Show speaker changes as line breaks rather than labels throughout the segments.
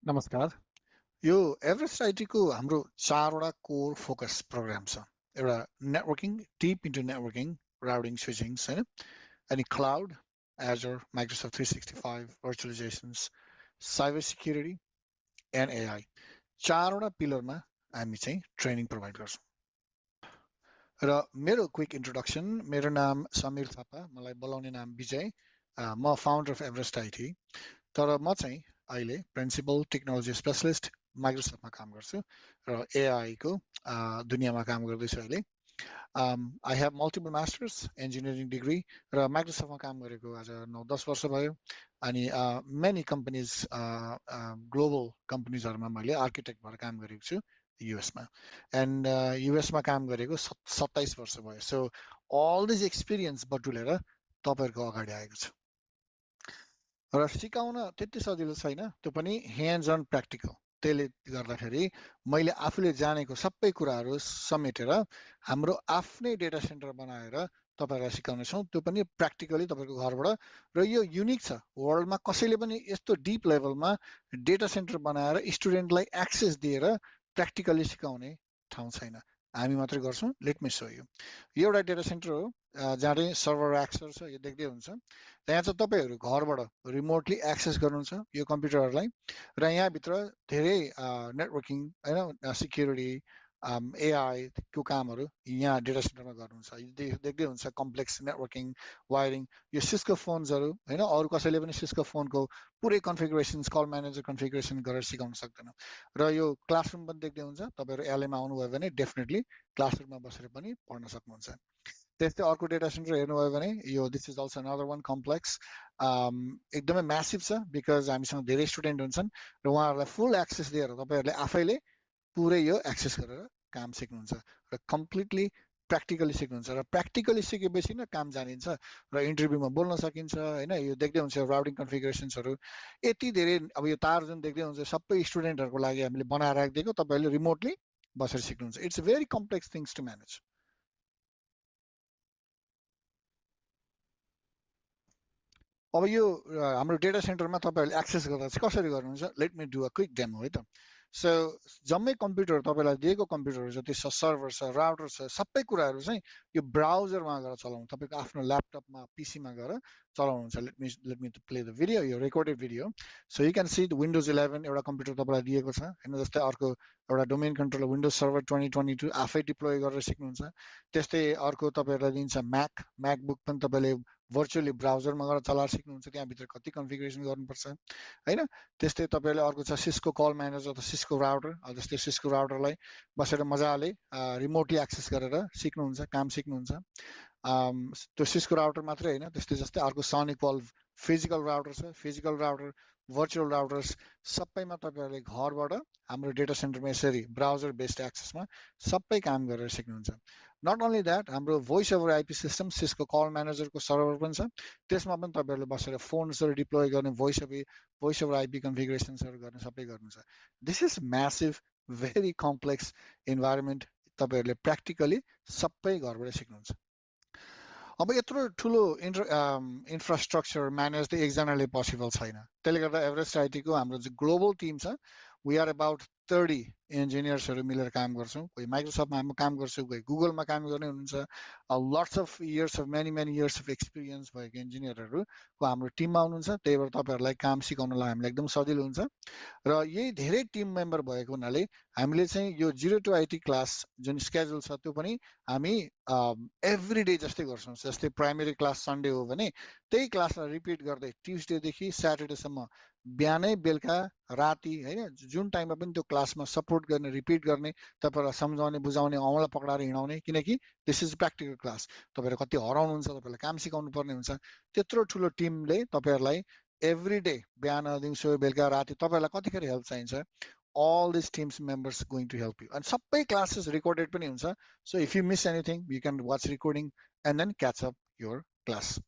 नमस्कार। यो एभरेस्ट आइटीको हाम्रो चारवटा कोर फोकस प्रोग्राम छ। एउटा networking, deep into networking, routing, switching हैन, अनि cloud, Azure, Microsoft 365, virtualizations, cyber security and AI. चारवटा पिलरमा हामी चाहिँ ट्रेनिङ प्रोभाइड गर्छौँ। र मेरो क्विक इन्ट्रोडक्सन, मेरो नाम समीर थापा, मलाई बोलाउने नाम विजय। म फाउन्डर अफ एभरेस्ट आइटी। तर म चाहिँ अहिले प्रिन्सिपल टेक्नोलोजी स्पेशलिस्ट माइक्रोसफ्टमा काम गर्छु र एआई को दुनियाँमा काम गर्दैछु अहिले। I have multiple masters engineering degree र माइक्रोसफ्टमा काम गरेको आज 9-10 वर्ष भयो। अनि मेनी कम्पनीज, ग्लोबल कम्पनीजहरूमा मैले आर्किटेक्ट भएर काम गरेको छु युएसमा। एन्ड युएसमा काम गरेको 27 वर्ष भयो। सो अल दिस एक्सपिरियन्स बटुलेर तपाईँहरूको अगाडि आएको छु। र सिकाउन त्यति सजिलो छैन, त्यो पनि ह्यान्ड्स अन प्र्याक्टिकल। त्यसले गर्दाखेरि मैले आफूले जानेको सबै कुराहरू समेटेर हाम्रो आफ्नै डेटा सेन्टर बनाएर तपाईँहरूलाई सिकाउनेछौँ, त्यो पनि प्र्याक्टिकली तपाईँको घरबाट। र यो युनिक छ, वर्ल्डमा कसैले पनि यस्तो डिप लेभलमा डेटा सेन्टर बनाएर स्टुडेन्टलाई एक्सेस दिएर प्र्याक्टिकली सिकाउने ठाउँ छैन। हामी मात्रै गर्छौँ। Let me so you. यो एउटा डेटा सेन्टर हो जहाँ चाहिँ सर्भर एक्सेस छ, यो देख्दै हुन्छ। त्यहाँ चाहिँ तपाईँहरू घरबाट रिमोटली एक्सेस गर्नुहुन्छ यो कम्प्युटरहरूलाई। र यहाँभित्र धेरै नेटवर्किङ होइन, सिक्युरिटी, एआई को कामहरू यहाँ डेटा सेन्टरमा गर्नुहुन्छ। देख्दै हुन्छ कम्प्लेक्स नेटवर्किङ, वायरिङ, यो सिस्को फोन्सहरू होइन, अरू कसैले पनि सिस्को फोनको पुरै कन्फिगरेसन्स, कल म्यानेजर कन्फिगरेसन गरेर सिकाउन सक्दैन। र यो क्लासरुम पनि देख्दै हुन्छ। तपाईँहरू एलएमा आउनुभयो भने डेफिनेटली क्लासरुममा बसेर पनि पढ्न सक्नुहुन्छ। त्यस्तै अर्को डेटा सेन्टर हेर्नुभयो भने यो this is also another one complex, एकदमै म्यासिभ छ, बिकज हामीसँग धेरै स्टुडेन्ट हुन्छन् र उहाँहरूलाई फुल एक्सेस दिएर तपाईँहरूले आफैले पुरै यो एक्सेस गरेर काम सिक्नुहुन्छ र कम्प्लिटली प्र्याक्टिकली सिक्नुहुन्छ। र प्र्याक्टिकली सिकेपछि नै काम जानिन्छ र इन्टरभ्यूमा बोल्न सकिन्छ होइन। यो देख्दै हुन्छ राउटिङ कन्फिगरेसन्सहरू यति धेरै। अब यो तार जुन देख्दै हुन्छ सबै स्टुडेन्टहरूको लागि हामीले बनाएर राखिदिएको, तपाईँहरूले रिमोटली बसेर सिक्नुहुन्छ। It's very complex things to manage. अब यो हाम्रो डेटा सेन्टरमा तपाईँहरूले एक्सेस गर्दा चाहिँ कसरी गर्नुहुन्छ, let me do a quick demo है त। सो जम्मै कम्प्युटर तपाईँलाई दिएको कम्प्युटरहरू जति छ, सर्भर छ, राउटर छ, सबै कुराहरू चाहिँ यो ब्राउजरमा गएर चलाउनु, तपाईँको आफ्नो ल्यापटपमा, पिसीमा गएर चलाउनुहुन्छ। Let me play the video, यो recorded video. So you can see the Windows 11 एउटा कम्प्युटर तपाईँलाई दिएको छ होइन। जस्तै अर्को एउटा डोमेन कन्ट्रोलर विन्डोज सर्भर 2022 आफै डिप्लोय गरेर सिक्नुहुन्छ। त्यस्तै अर्को तपाईँहरूलाई दिन्छ म्याकबुक पनि तपाईँले भर्चुअली ब्राउजरमा गएर चलाएर सिक्नुहुन्छ, त्यहाँभित्र कति कन्फिगरेसन गर्नुपर्छ होइन। त्यस्तै तपाईँहरूले अर्को छ सिस्को कल म्यानेजर अथवा सिस्को राउटर। जस्तै सिस्को राउटरलाई बसेर मजाले रिमोटली एक्सेस गरेर सिक्नुहुन्छ, काम सिक्नुहुन्छ। त्यो सिस्को राउटर मात्रै होइन, त्यस्तै जस्तै अर्को सनिक वाल्भ फिजिकल राउटर छ, फिजिकल राउटर, भर्चुअल राउटर्स, सबैमा तपाईँहरूले घरबाट हाम्रो डेटा सेन्टरमा यसरी ब्राउजर बेस्ड एक्सेसमा सबै काम गरेर सिक्नुहुन्छ। नट ओन्ली द्याट, हाम्रो voice over IP system Cisco call म्यानेजरको सर्भर पनि छ, त्यसमा पनि तपाईँहरूले बसेर फोन्सहरू डिप्लोय गर्ने, भोइस ओभर आइपी कन्फिगरेसन्सहरू गर्ने, सबै गर्नुहुन्छ। This is massive, very complex environment. तपाईँहरूले प्र्याक्टिकली सबै घरबाट सिक्नुहुन्छ। अब यत्रो ठुलो इन्फ्रास्ट्रक्चर म्यानेज त एकजनाले पोसिबल छैन। त्यसले गर्दा एभरेस्ट आइटीको हाम्रो जो ग्लोबल टिम छ, वी आर अबाउट 30 इन्जिनियर्सहरू मिलेर काम गर्छौँ। कोही माइक्रोसफ्टमा हामी काम गर्छौँ, कोही गुगलमा काम गर्ने हुनुहुन्छ। Lots of years of many years of experience भएको इन्जिनियरहरूको हाम्रो टिममा हुनुहुन्छ। त्यही भएर तपाईँहरूलाई काम सिकाउनलाई हामीलाई एकदम सजिलो हुन्छ। र यही धेरै टिम मेम्बर भएको हुनाले हामीले चाहिँ यो 0 to IT क्लास जुन स्केड्युल छ त्यो पनि हामी एभ्री डे जस्तै गर्छौँ। जस्तै प्राइमेरी क्लास सन्डे हो भने त्यही क्लासलाई रिपिट गर्दै ट्युसडेदेखि स्याटरडेसम्म बिहानै बेलुका राति होइन, जुन टाइममा पनि त्यो क्लासमा सपोर्ट गर्ने, रिपिट गर्ने, तपाईँहरूलाई सम्झाउने, बुझाउने, औँला पक्राएर हिँडाउने, किनकि दिस इज प्र्याक्टिकल क्लास। तपाईँहरू कति हराउनुहुन्छ, तपाईँहरूलाई काम सिकाउनु पर्ने हुन्छ। त्यत्रो ठुलो टिमले तपाईँहरूलाई एभ्री डे बिहान दिउँसो बेलुका राति तपाईँहरूलाई कतिखेर हेल्प चाहिन्छ, all these teams members going to help you. And सबै classes recorded पनि हुन्छ. So if you miss anything, you can watch recording and then catch up your class.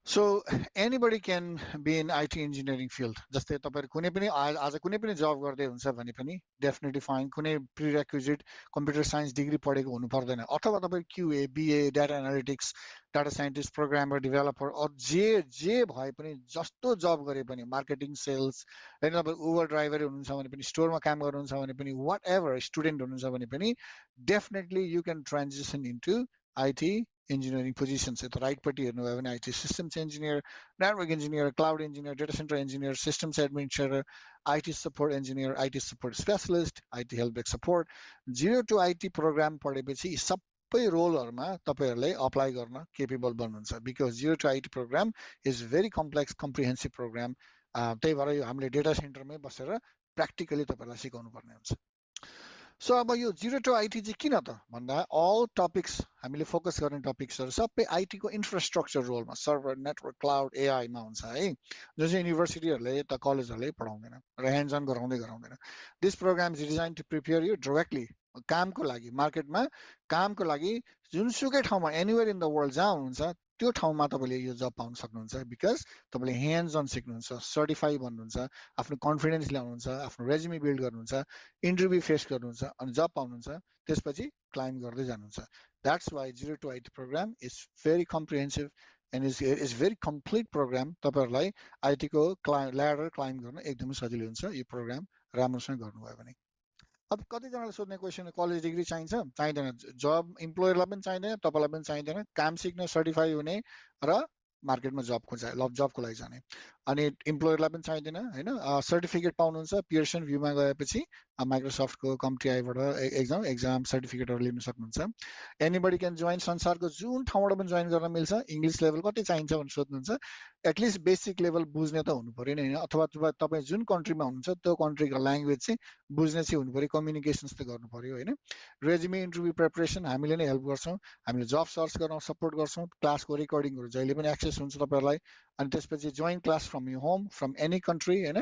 So anybody can be in IT engineering field. जस्तै तपाईहरु कुनै पनि आज कुनै पनि जब गर्दै हुन्छ भने पनि definitely fine. कुनै prerequisite computer science degree पढेको हुनु पर्दैन अथवा तपाईहरु QA, BA, data analytics, data scientist, programmer, developer or जे भए पनि जस्तो जब गरे पनि marketing, sales, हैन तपाईहरु Uber driver हुनुहुन्छ भने पनि स्टोरमा काम गर्नुहुन्छ भने पनि whatever student हुनुहुन्छ भने पनि definitely you can transition into IT engineering positions. At the right party, you know, an IT systems engineer, network engineer, cloud engineer, data center engineer, systems administrator, IT support engineer, IT support specialist, IT help desk support, 0 to IT program पढेपछि सबै रोलहरुमा तपाईहरुले apply गर्न capable बन्नुहुन्छ because 0 to IT program is very complex comprehensive program. त्यही भएर हामीले data सेन्टरमै बसेर practically तपाईहरुलाई सिकाउनु पर्ने हुन्छ. सो अब यो 0 to IT चाहिँ किन त भन्दा all topics हामीले फोकस गर्ने टपिक्सहरु सबै IT को इन्फ्रास्ट्रक्चर रोलमा सर्भर, नेटवर्क, क्लाउड, एआई मा हुन्छ है. जो चाहिँ युनिभर्सिटीहरुले त कलेजहरुले पढाउँदैन र ह्यान्ड्स अन गराउँदैन. This program is designed to prepare you directly कामको लागि मार्केटमा कामको लागि जुनसुकै ठाउँमा एनीवेयर इन द वर्ल्ड जहाँ हुनुहुन्छ त्यो ठाउँमा तपाईले यो जब पाउन सक्नुहुन्छ बिकज तपाईले ह्यान्ड्स अन सिक्नुहुन्छ, सर्टिफाई बन्नुहुन्छ, आफ्नो कन्फिडेन्स ल्याउनुहुन्छ, आफ्नो रेज्युमे बिल्ड गर्नुहुन्छ, इन्टरभ्यु फेस गर्नुहुन्छ अनि जब पाउनुहुन्छ त्यसपछि क्लाइम गर्दै जानुहुन्छ. That's why 0 to IT program is very comprehensive and is very complete program. तपाईहरुलाई IT को ल्याडर क्लाइम गर्न एकदमै सजिलो हुन्छ यो प्रोग्राम राम्रोसँग गर्नुभयो भने. अब कतिजनाले सोध्ने क्वेसन कलेज डिग्री चाहिन्छ चाहिँदैन जब इम्प्लोयरलाई पनि चाहिँदैन तपाईलाई पनि चाहिँदैन काम सिक्न सर्टिफाई हुने र मार्केटमा जबको लागि जाने अनि इम्प्लोयरलाई पनि चाहिँदैन हैन सर्टिफिकेट पाउनुहुन्छ पियर्सन भ्यूमा गएपछि माइक्रोसफ्टको कम्पिटिआईबाट एक्जाम सर्टिफिकेटहरु लिन सक्नुहुन्छ. एनीबडी क्यान जोइन संसारको जुन ठाउँबाट पनि जोइन गर्न मिल्छ. इंग्लिश लेभल कति चाहिन्छ भनेर सोध्नुहुन्छ एटलिस्ट बेसिक लेभल बुझ्ने त हुनु पर्यो नि अथवा तपाई जुन कन्ट्रीमा हुनुहुन्छ त्यो कन्ट्रीको ल्याङ्ग्वेज चाहिँ बुझ्ने चाहिँ हुनु पर्यो कम्युनिकेशन्स त गर्नु पर्यो हैन. रेज्युमे इन्टरभ्यु प्रिपरेसन हामीले नै हेल्प गर्छौं हामीले जब सर्च गर्न सपोर्ट गर्छौं क्लासको रेकर्डिङहरु जहिले पनि एक्सेस हुन्छ तपाईहरुलाई अनि त्यसपछि join class from your home from any country हैन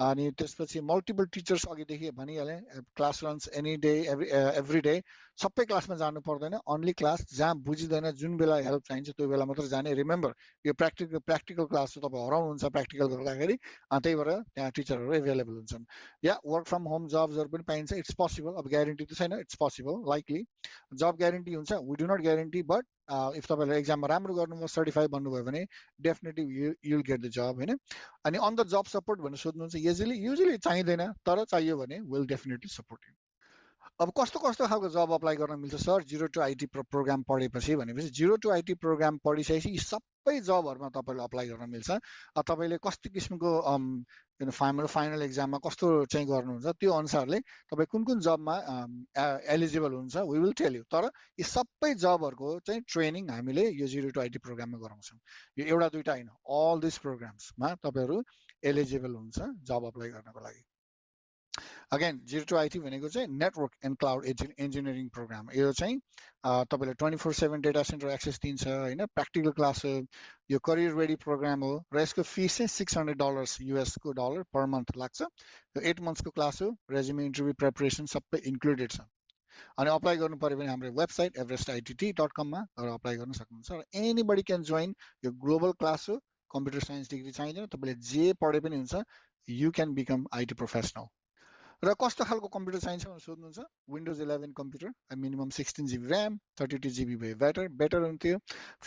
अनि त्यसपछि मल्टिपल टिचर्स अघिदेखि भनिहाले class runs any day every day सबै क्लासमा जानु पर्दैन अन्ली क्लास जहाँ बुझिदैन जुन बेला हेल्प चाहिन्छ त्यो बेला मात्र जाने. रिमेम्बर यो प्र्याक्टिकल क्लास तपाईं हराउनुहुन्छ प्र्याक्टिकल गर्दाखेरि त्यही भएर त्यहाँ टिचरहरु अवेलेबल हुन्छन्. या वर्क फ्रम होम जब्सहरु पनि पाइन्छ इट्स पोसिबल. अब ग्यारेन्टी त छैन it's possible likely job guarantee हुन्छ we do not guarantee but if तपाईले एक्जाममा राम्रो गर्नुभयो सर्टिफाई बन्नुभयो भने definitely you will get the job हैन. अनि अन द जब सपोर्ट भनेर सोध्नुहुन्छ युजुअली चाहिँदैन तर चाहियो भने विल डेफिनेटली सपोर्ट यु. अब कस्तो खालको जब अप्लाई गर्न मिल्छ सर 0 to IT प्रोग्राम पढेपछि भनेपछि 0 to IT प्रोग्राम पढिसकेपछि सबै जबहरुमा तपाईले अप्लाई गर्न मिल्छ. तपाईले कस्तो किसिमको फाइनल एक्जाममा कस्तो चाहिँ गर्नुहुन्छ त्यो अनुसारले तपाई कुन जबमा एलिजिबल हुन्छ वी विल टेल यु. तर यी सबै जबहरुको चाहिँ ट्रेनिङ हामीले यो 0 to IT प्रोग्राममा गराउँछौं. यो एउटा दुईटा हैन अल दिस प्रोग्राम्समा तपाईहरु एलिजिबल हुन्छ जब अप्लाई गर्नको लागि. अगेन 0 to IT भनेको चाहिँ network and cloud engineering program. यो चाहिँ तपाईले 24/7 डेटा सेन्टर एक्सेस दिन्छ हैन प्र्याक्टिकल क्लास हो यो करियर रेडी प्रोग्राम हो र यसको फीस चाहिँ $600 US को डलर पर मन्थ लाग्छ. यो 8 मन्थ्सको क्लास हो रेज्युमे इन्टरभ्यु प्रिपरेसन सबै इन्क्लुडेड छ. अनि अप्लाई गर्नु पर्यो भने हाम्रो वेबसाइट everestitt.com मा गएर अप्लाई गर्न सक्नुहुन्छ. र एनीबडी क्यान जोइन यो ग्लोबल क्लास हो कम्प्युटर साइन्स डिग्री चाहिँदैन तपाईले जे पढे पनि हुन्छ you can become IT professional. र कस्तो खालको कम्प्युटर चाहिन्छ भनेर सोध्नुहुन्छ windows 11 computer minimum 16 GB RAM 32 GB भए बेटर हुन्थ्यो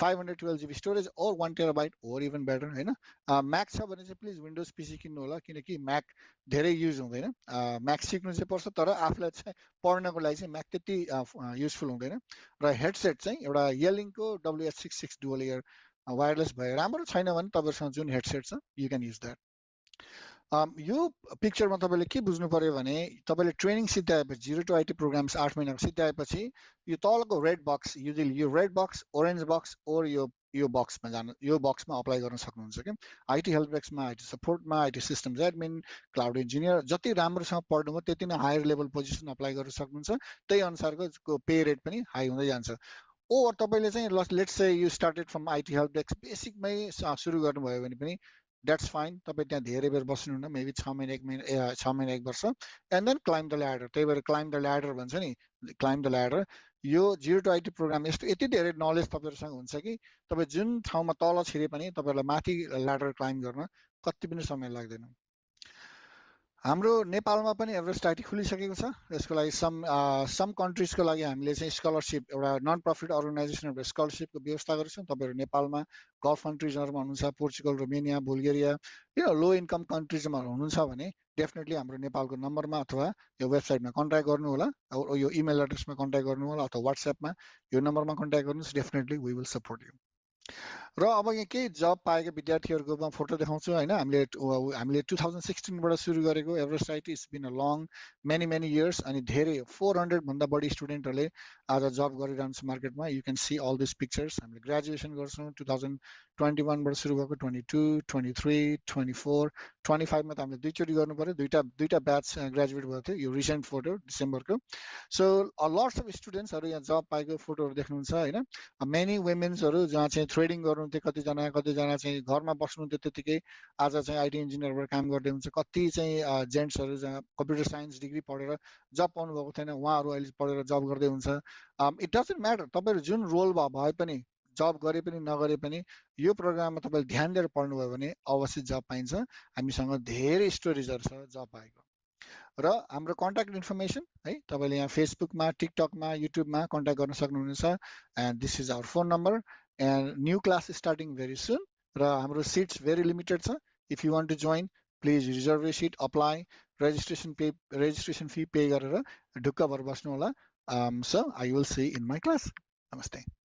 512 GB स्टोरेज और 1 TB और इभन बेटर हैन. म्याक छ भने चाहिँ प्लिज विन्डोज पीसी किन्नु होला किनकि म्याक धेरै युज हुँदैन. म्याक सिक्नु चाहिँ पर्छ तर आफुलाई चाहिँ पढ्नको लागि चाहिँ म्याक त्यति युजफुल हुँदैन. र हेडसेट चाहिँ एउटा येलिङको WH66 डुअल इयर वायरलेस भयो राम्रो छैन भने तपाईहरुसँग जुन हेडसेट छ यु क्यान युज दैट. यो पिक्चरमा तपाईले के बुझ्नु पर्यो भने तपाईले ट्रेनिङ सिद्ध्याएपछि 0 to IT प्रोग्राम्स 8 महिनाको सिद्ध्याएपछि यो तलको रेड बक्स युजुअली यो रेड बक्स ओरेन्ज बक्स और यो बक्समा अप्लाई गर्न सक्नुहुन्छ के. IT हेल्प डेस्कमा IT सपोर्टमा IT systems admin cloud engineer जति राम्रोसँग पढ्नुभयो त्यति नै हायर लेभल पोजिसन अप्लाई गर्न सक्नुहुन्छ. त्यही अनुसारको पे रेट पनि हाई हुँदै जान्छ. ओ तपाईले चाहिँ let's say you started from IT help desk बेसिकमै सुरु गर्नुभयो भने पनि that's fine. तपाईं त्यहाँ धेरै बेर बस्नुहुन्न मेबी 6 महिना 1 वर्ष and then climb the ladder. त्यही भएर climb the ladder भन्छ नि climb the ladder यो 0 to IT प्रोग्राम यति धेरै नलेज तपाईहरुसँग हुन्छ कि तपाई जुन ठाउँमा तल छिरे पनि तपाईहरुलाई माथि ल्याडर क्लाइम्ब गर्न कति पनि समय लाग्दैन। हाम्रो नेपालमा पनि एभरेस्ट आईटी खुलिसकेको छ। यसको लागि सम कन्ट्रीजको लागि हामीले चाहिँ स्कलरशिप एउटा नन प्रफिट अर्गनाइजेसनहरुको स्कलरशिपको व्यवस्था गरेका छौं। तपाईहरु नेपालमा गल्फ कन्ट्रीजहरुमा हुनुहुन्छ, पोर्चुगल, रोमेनिया, बुल्गेरिया, यो लो इन्कम कन्ट्रीजमा हुनुहुन्छ भने डेफिनेटली हाम्रो नेपालको नम्बरमा अथवा यो वेबसाइटमा कन्ट्याक्ट गर्नु होला, यो इमेल एड्रेसमा कन्ट्याक्ट गर्नु होला अथवा व्हाट्सएपमा यो नम्बरमा कन्ट्याक्ट गर्नुस्। Definitely we will support you. र अब यहाँ केही जब पाएका विद्यार्थीहरुको म फोटो देखाउँछु हैन। हामीले 2016 बाट सुरु गरेको Everest IT it's been a long many years अनि धेरै 400 भन्दा बढी स्टुडेन्टहरुले आज जब गरिरहन्छ मार्केटमा। You can see all this pictures. हामीले ग्रेजुएसन गर्छौं 2021 बाट सुरु भएको 22, 23, 24, 25 मा त हामीले दुई चोटी गर्नु पर्यो। दुईटा ब्याच ग्रेजुएट भएको थियो। यो रिसेन्ट फोटो डिसेम्बरको। सो लट्स अफ स्टुडेन्ट्सहरु यहाँ जब पाएको फोटोहरु देख्नुहुन्छ हैन। मेनी वुमेन्सहरु जहाँ चाहिँ थ्रेडिङ गर्नुहुन्थ्यो, कतिजना चाहिँ घरमा बस्नुहुन्थ्यो त्यतिकै आज चाहिँ आईटी इन्जिनियरबाट काम गर्दै हुन्छ। कति चाहिँ जेन्ट्सहरु जहाँ कम्प्युटर साइन्स डिग्री पढेर जब पाउनु भएको थिएन उहाँहरु अहिले पढेर जब गर्दै हुन्छ। इट डजन्ट म्याटर तपाईहरु जुन रोल भए पनि जब गरे पनि नगरे पनि यो प्रोग्राममा तपाईले ध्यान दिएर पढ्नु भयो भने अवश्य जब पाइन्छ। हामीसँग धेरै स्टोरीजहरु छ जब पाएको। र हाम्रो कन्ट्याक्ट इन्फर्मेसन है तपाईले यहाँ फेसबुकमा, टिकटकमा, युट्युबमा कन्ट्याक्ट गर्न सक्नुहुन्छ। And this is our phone number and new class starting very soon. र हाम्रो सिट्स भेरी लिमिटेड छ। If you want to join please reserve your seat, apply, registration fee pay गरेर ढुक्क भएर बस्नु होला। So I will see in my class. नमस्ते।